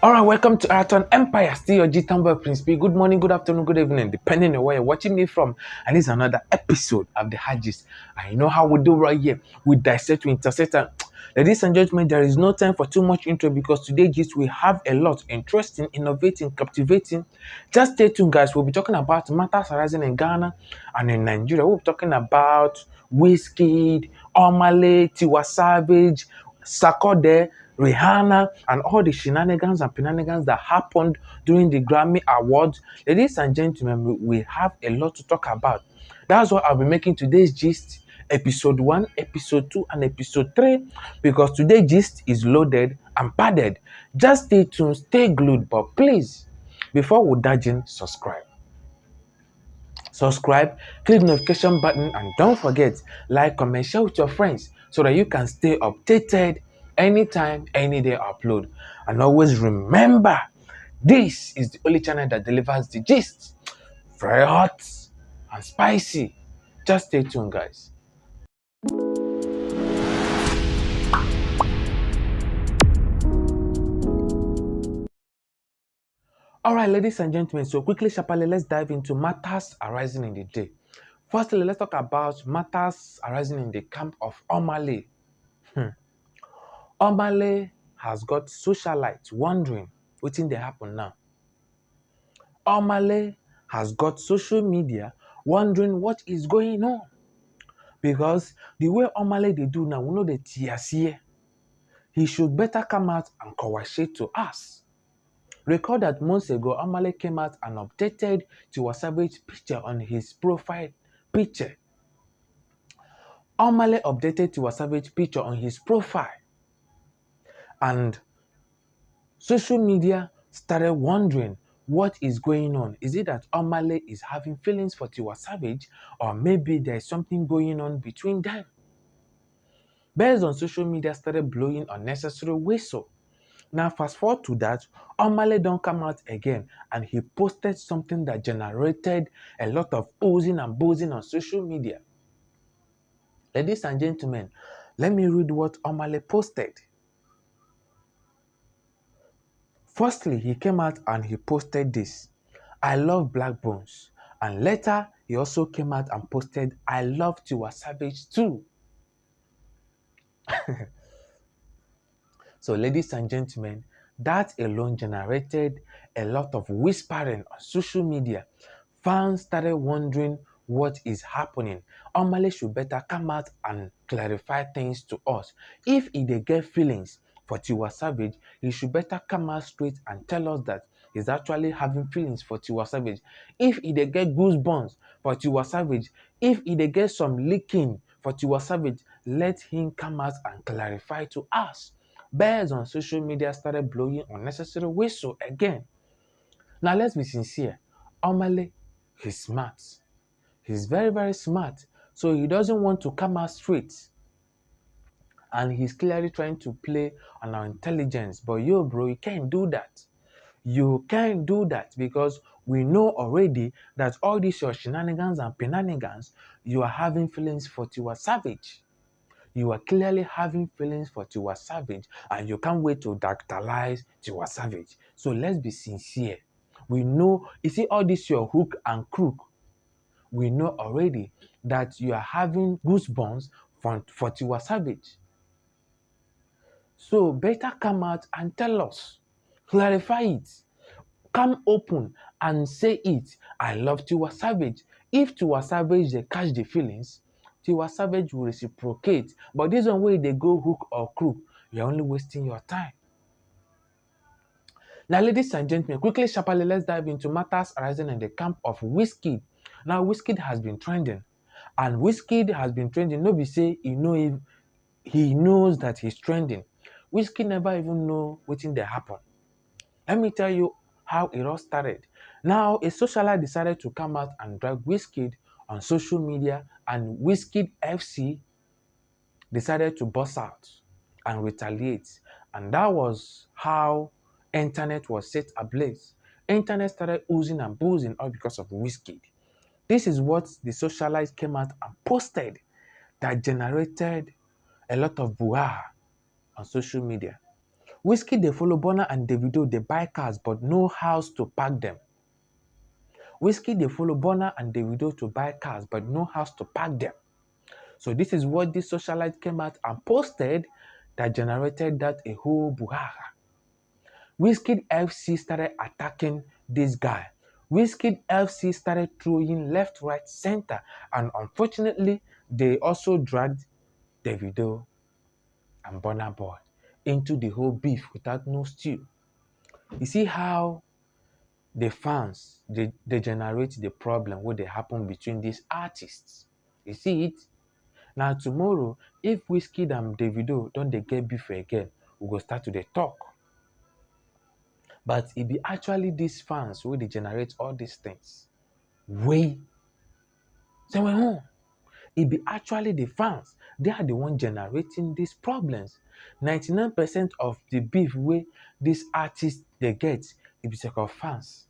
All right, welcome to Eraton Empire. Still your G Tambo Prince B. Good morning, good afternoon, good evening, depending on where you're watching me from. And it's another episode of the Hajis. And you know how we do right here. We dissect, we intersect. And ladies and gentlemen, there is no time for too much intro because today, gist, we have a lot interesting, innovating, captivating. Just stay tuned, guys. We'll be talking about matters arising in Ghana and in Nigeria. We'll be talking about Wizkid, Omahlay Tiwasavage, Sarkodie, Rihanna, and all the shenanigans and penanigans that happened during the Grammy Awards. Ladies and gentlemen, we have a lot to talk about. That's why I'll be making today's gist episode 1, episode 2, and episode 3 because today's gist is loaded and padded. Just stay tuned, stay glued, but please, before we dive in, subscribe, click the notification button, and don't forget, like, comment, share with your friends so that you can stay updated anytime, any day upload. And always remember, this is the only channel that delivers the gist. Very hot and spicy. Just stay tuned, guys. All right, ladies and gentlemen, so quickly, sharply, let's dive into matters arising in the day. Firstly, let's talk about matters arising in the camp of Omahlay. Omahlay has got socialites wondering wetin dey happen now. Omahlay has got social media wondering what is going on. Because the way Omahlay dey do now, we know the TSA. He should better come out and coerciate to us. Recall that months ago, Omahlay came out and updated Tiwasavage picture on his profile picture. Omahlay updated Tiwasavage picture on his profile. And social media started wondering what is going on. Is it that Omahlay is having feelings for Tiwasavage, or maybe there's something going on between them? Based on social media started blowing unnecessary whistle. Now fast forward to that, Omahlay don't come out again and he posted something that generated a lot of oozing and boozing on social media. Ladies and gentlemen, let me read what Omahlay posted. Firstly, he came out and he posted this: I love Black Bones. And later, he also came out and posted, I love Tiwasavage too. So, ladies and gentlemen, that alone generated a lot of whispering on social media. Fans started wondering what is happening. Omahlay should better come out and clarify things to us. If he dey get feelings for Tiwasavage, he should better come out straight and tell us that he's actually having feelings for Tiwasavage. If he dey get goosebumps for Tiwasavage, if he dey get some leaking for Tiwasavage, let him come out and clarify to us. Bears on social media started blowing unnecessary whistle again. Now let's be sincere. Omahlay, he's smart. He's very, very smart. So he doesn't want to come out straight. And he's clearly trying to play on our intelligence. But yo, bro, you can't do that. You can't do that because we know already that all these your shenanigans and penanigans, you are having feelings for Tiwasavage. You are clearly having feelings for Tiwasavage and you can't wait to dactylize Tiwasavage. So let's be sincere. We know, you see all this your hook and crook. We know already that you are having goosebumps for Tiwasavage. So better come out and tell us. Clarify it. Come open and say it. I love Tiwasavage. If Tiwasavage they catch the feelings, Tiwasavage will reciprocate. But this one way they go hook or crook, you're only wasting your time. Now, ladies and gentlemen, quickly, sharply, let's dive into matters arising in the camp of Wizkid. Now, Wizkid has been trending. And Wizkid has been trending. Nobody say he knows that he's trending. Wizkid never even know wetin dey happen. Let me tell you how it all started. Now, a socialite decided to come out and drag Wizkid on social media, and Wizkid FC decided to bust out and retaliate. And that was how internet was set ablaze. Internet started oozing and boozing all because of Wizkid. This is what the socialites came out and posted that generated a lot of brouhaha on social media. Wizkid dey follow Burna and Davido dey buy cars but no house to park them. Wizkid dey follow Burna and Davido to buy cars but no house to park them. So this is what this socialite came out and posted that generated that a whole buhaha. Wizkid FC started attacking this guy. Wizkid FC started throwing left, right, center, and unfortunately, they also dragged Davido and Burna Boy into the whole beef without no stew. You see how the fans they generate the problem where they happen between these artists. You see it? Now tomorrow, if Wizkid and Davido don't they get beef again, we go start to the talk. But it be actually these fans where they generate all these things. Way. So it be actually the fans. They are the one generating these problems. 99% of the beef where these artists they get, it be because of fans.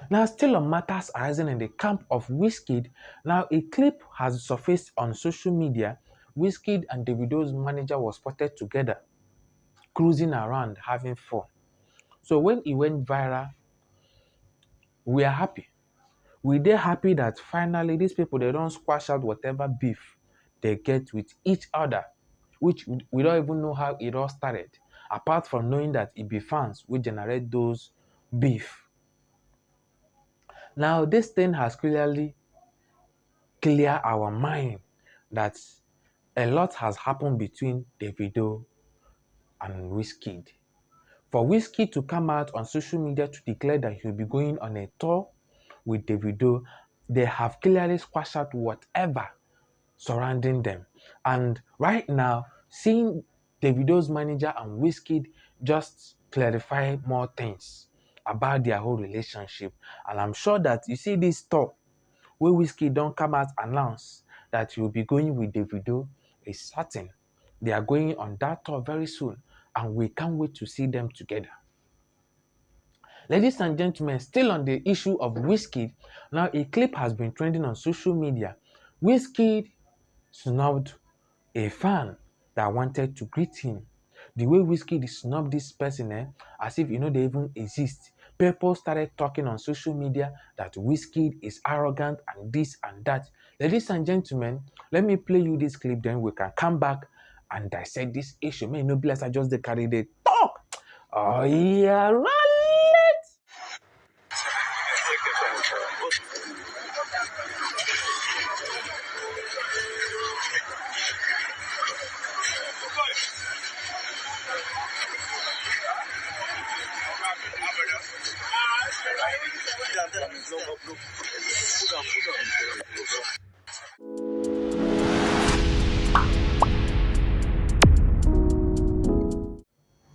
Now, still on matters arising in the camp of Wizkid, now a clip has surfaced on social media. Wizkid and Davido's manager was spotted together, cruising around, having fun. So when it went viral, we are happy. They're happy that finally these people, they don't squash out whatever beef they get with each other, which we don't even know how it all started, apart from knowing that it be fans will generate those beef. Now, this thing has clearly cleared our mind that a lot has happened between Davido and Wizkid. For Wizkid to come out on social media to declare that he'll be going on a tour with Davido, they have clearly squashed out whatever surrounding them. And right now, seeing Davido's manager and Wizkid just clarify more things about their whole relationship. And I'm sure that you see this talk where Wizkid don't come out announce that you'll be going with Davido is certain. They are going on that tour very soon, and we can't wait to see them together. Ladies and gentlemen, still on the issue of Wizkid, now a clip has been trending on social media. Wizkid snubbed a fan that wanted to greet him. The way Wizkid snubbed this person, as if they even exist. People started talking on social media that Wizkid is arrogant and this and that. Ladies and gentlemen, let me play you this clip, then we can come back and dissect this issue. May no bless, I just carry the talk. Oh yeah, run it!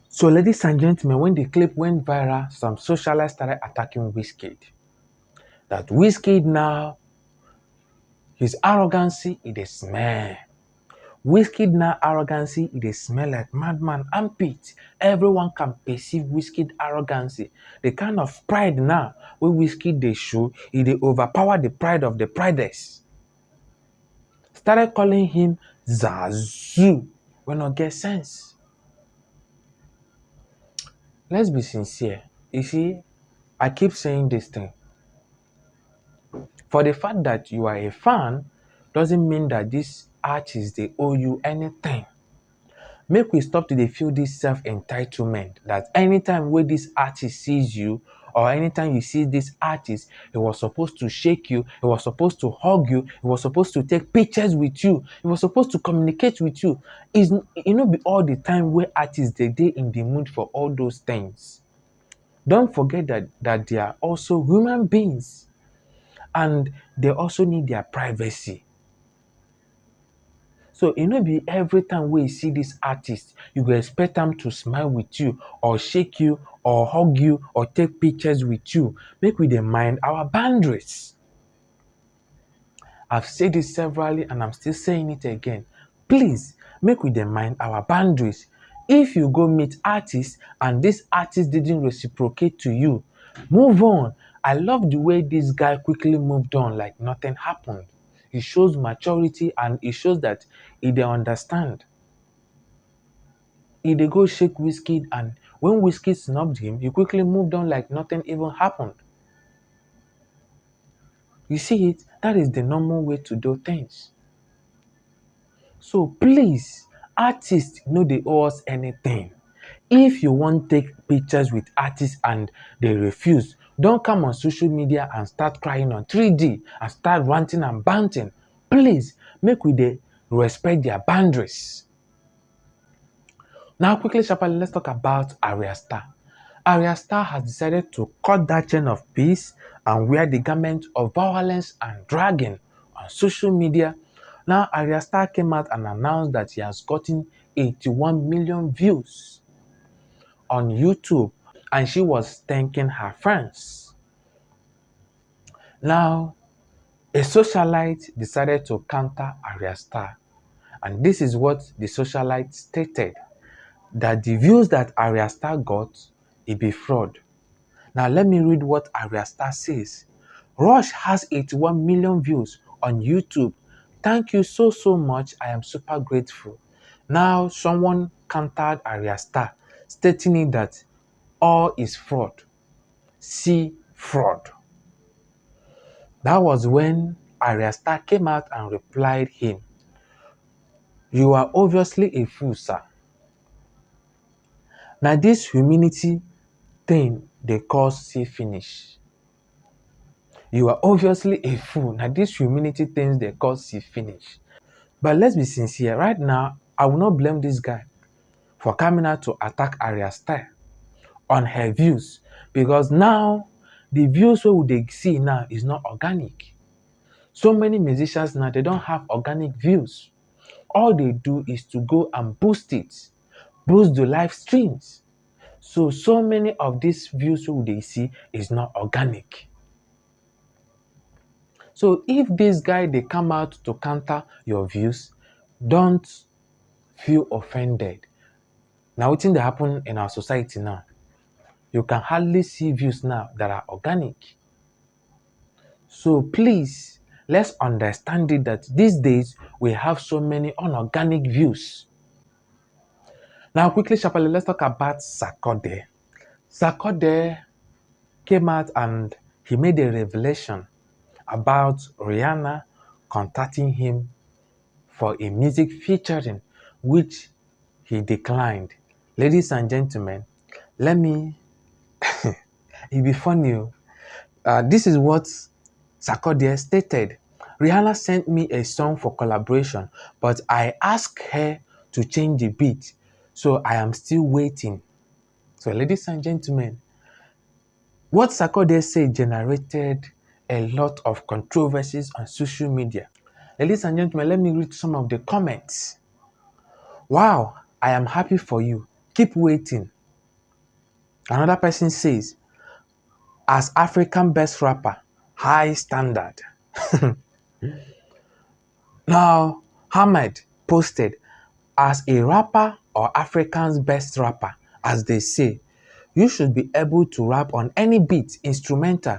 So, ladies and gentlemen, when the clip went viral, some socialites started attacking Wizkid. That Wizkid now, his arrogancy, it is smell. Wizkid now arrogancy, it is smell like madman armpit. Everyone can perceive Wizkid arrogancy. The kind of pride now where Wizkid they show, it overpower the pride of the priders. Started calling him Zazu. We not get sense. Let's be sincere. You see, I keep saying this thing. For the fact that you are a fan doesn't mean that these artists they owe you anything. Make we stop to feel this self-entitlement that anytime where this artist sees you or anytime you see this artist, he was supposed to shake you, he was supposed to hug you, he was supposed to take pictures with you, he was supposed to communicate with you. It's be all the time where artists they in the mood for all those things. Don't forget that they are also human beings and they also need their privacy. So, be every time we see this artist, you go expect them to smile with you or shake you or hug you or take pictures with you. Make we mind our boundaries. I've said this severally and I'm still saying it again. Please, make we mind our boundaries. If you go meet artists and this artist didn't reciprocate to you, move on. I love the way this guy quickly moved on like nothing happened. It shows maturity and it shows that he dey understand. He dey go shake Wizkid, and when Wizkid snubbed him, he quickly moved on like nothing even happened. You see it? That is the normal way to do things. So please, artists no dey owe us anything. If you wan take pictures with artists and they refuse, don't come on social media and start crying on 3D and start ranting and banting. Please, make we dey respect their boundaries. Now, quickly, sharply, let's talk about Arya Star. Arya Star has decided to cut that chain of peace and wear the garment of violence and dragging on social media. Now, Arya Star came out and announced that he has gotten 81 million views on YouTube, and she was thanking her fans. Now, a socialite decided to counter Arya Star, and this is what the socialite stated: that the views that Arya Star got, it be fraud. Now let me read what Arya Star says. Rush has 81 million views on YouTube. Thank you so much. I am super grateful. Now someone countered Arya Star, stating that all is fraud. See fraud. That was when Arya Star came out and replied him, "You are obviously a fool, sir." Now this humility thing they cause see finish. You are obviously a fool. Now these humility things they cause see finish. But let's be sincere. Right now, I will not blame this guy for coming out to attack Arya Star on her views, because now the views we they see now is not organic. So many musicians now, they don't have organic views. All they do is to go and boost it, boost the live streams. So many of these views they see is not organic. So if this guy they come out to counter your views, don't feel offended. Now what's that happen in our society now? You can hardly see views now that are organic. So please, let's understand it that these days we have so many unorganic views. Now quickly, sharply, let's talk about Sarkodie. Sarkodie came out and he made a revelation about Rihanna contacting him for a music featuring, which he declined. Ladies and gentlemen, let me, it be funny. This is what Sarkodie stated. Rihanna sent me a song for collaboration, but I asked her to change the beat, so I am still waiting. So ladies and gentlemen, what Sarkodie said generated a lot of controversies on social media. Ladies and gentlemen, let me read some of the comments. Wow, I am happy for you. Keep waiting. Another person says, as African best rapper, high standard. Now, Ahmed posted, as a rapper or African's best rapper, as they say, you should be able to rap on any beat, instrumental.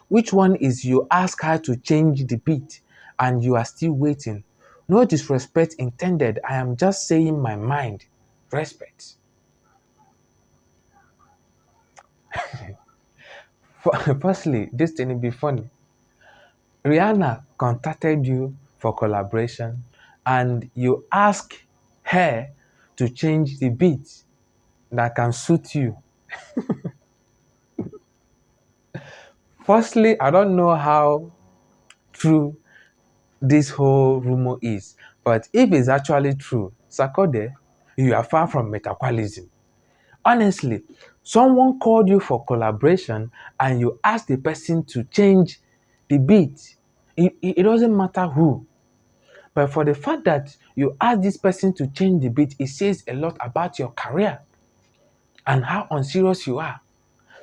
Which one is you ask her to change the beat and you are still waiting? No disrespect intended. I am just saying my mind. Respect. Firstly, this thing be funny. Rihanna contacted you for collaboration and you ask her to change the beat that can suit you. Firstly, I don't know how true this whole rumor is, but if it's actually true, Sarkodie, you are far from metaqualism. Honestly, someone called you for collaboration and you ask the person to change the beat. It doesn't matter who. But for the fact that you ask this person to change the beat, it says a lot about your career and how unserious you are.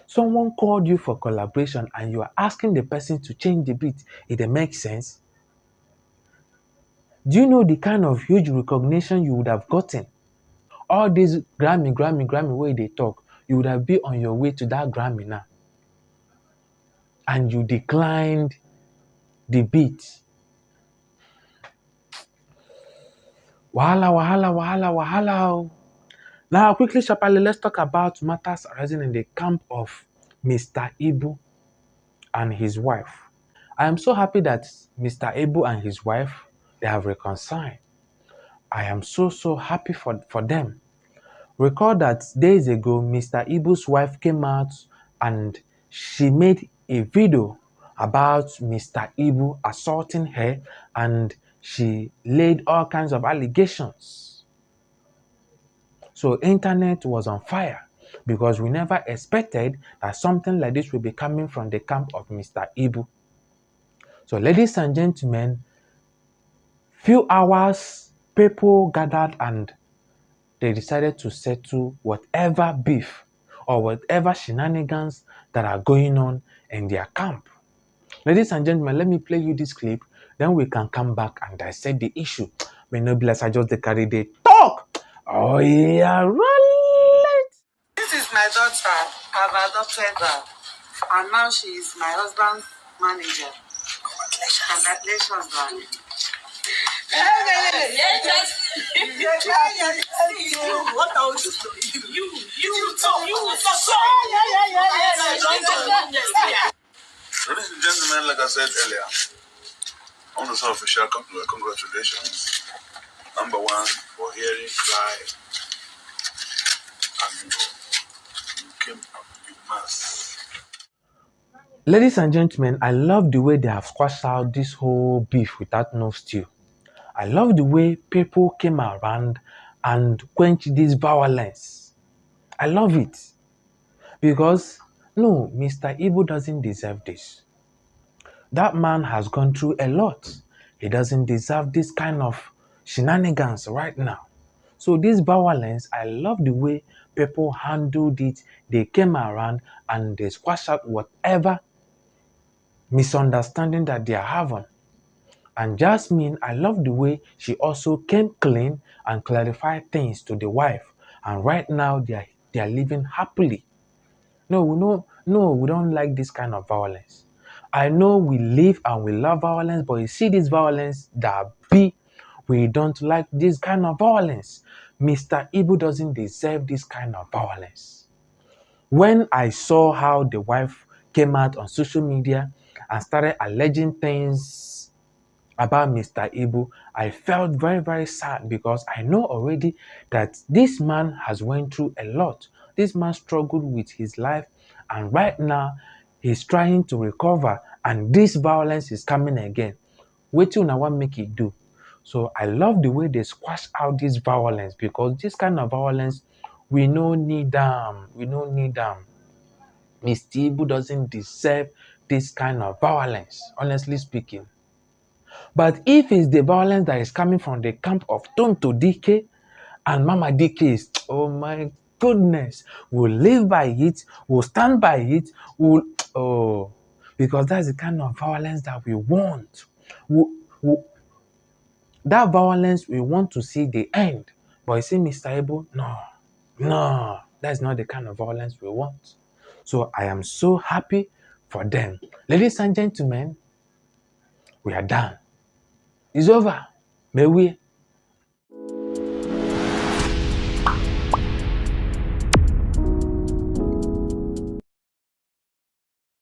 Someone called you for collaboration and you are asking the person to change the beat. It makes sense. Do you know the kind of huge recognition you would have gotten? All these Grammy way they talk, you would have been on your way to that Grammy now. And you declined the beat. Wahala, wahala, wahala, wahala. Oh. Now, quickly, sharply, let's talk about matters arising in the camp of Mr. Ibu and his wife. I am so happy that Mr. Ibu and his wife, they have reconciled. I am so happy for them. Recall that days ago, Mr. Ibu's wife came out and she made a video about Mr. Ibu assaulting her, and she laid all kinds of allegations. So internet was on fire because we never expected that something like this would be coming from the camp of Mr. Ibu. So ladies and gentlemen, few hours people gathered and they decided to settle whatever beef or whatever shenanigans that are going on in their camp. Ladies and gentlemen, let me play you this clip, then we can come back and dissect the issue. May not be like I just carry the talk. Oh yeah, right. This is my daughter. I've adopted her, and now she is my husband's manager. Congratulations, man. What are you talk? Ladies and gentlemen, like I said earlier, I want to say official congratulations. Number one, for hearing cry and you came up with mass. Ladies and gentlemen, I love the way they have squashed out this whole beef without no stew. I love the way people came around and quenched this violence. I love it. Because, no, Mr. Ibu doesn't deserve this. That man has gone through a lot. He doesn't deserve this kind of shenanigans right now. So this violence, I love the way people handled it. They came around and they squashed out whatever misunderstanding that they are having. And Jasmine, I love the way she also came clean and clarified things to the wife. And right now they are living happily. No, we don't like this kind of violence. I know we live and we love violence, but you see this violence we don't like this kind of violence. Mr. Ibu doesn't deserve this kind of violence. When I saw how the wife came out on social media and started alleging things about Mr. Ibu, I felt very sad because I know already that this man has went through a lot. This man struggled with his life, and right now he's trying to recover, and this violence is coming again. Wait till now, what make it do? So I love the way they squash out this violence, because this kind of violence, we no need them. We don't need them. Mr. Ibu doesn't deserve this kind of violence, honestly speaking. But if it's the violence that is coming from the camp of Tonto DK and Mama DK, is, oh my goodness, we'll live by it, we'll stand by it, because that's the kind of violence that we want. That violence, we want to see the end. But you see, Mr. Ibu, no, that's not the kind of violence we want. So I am so happy for them. Ladies and gentlemen, we are done. It's over. May we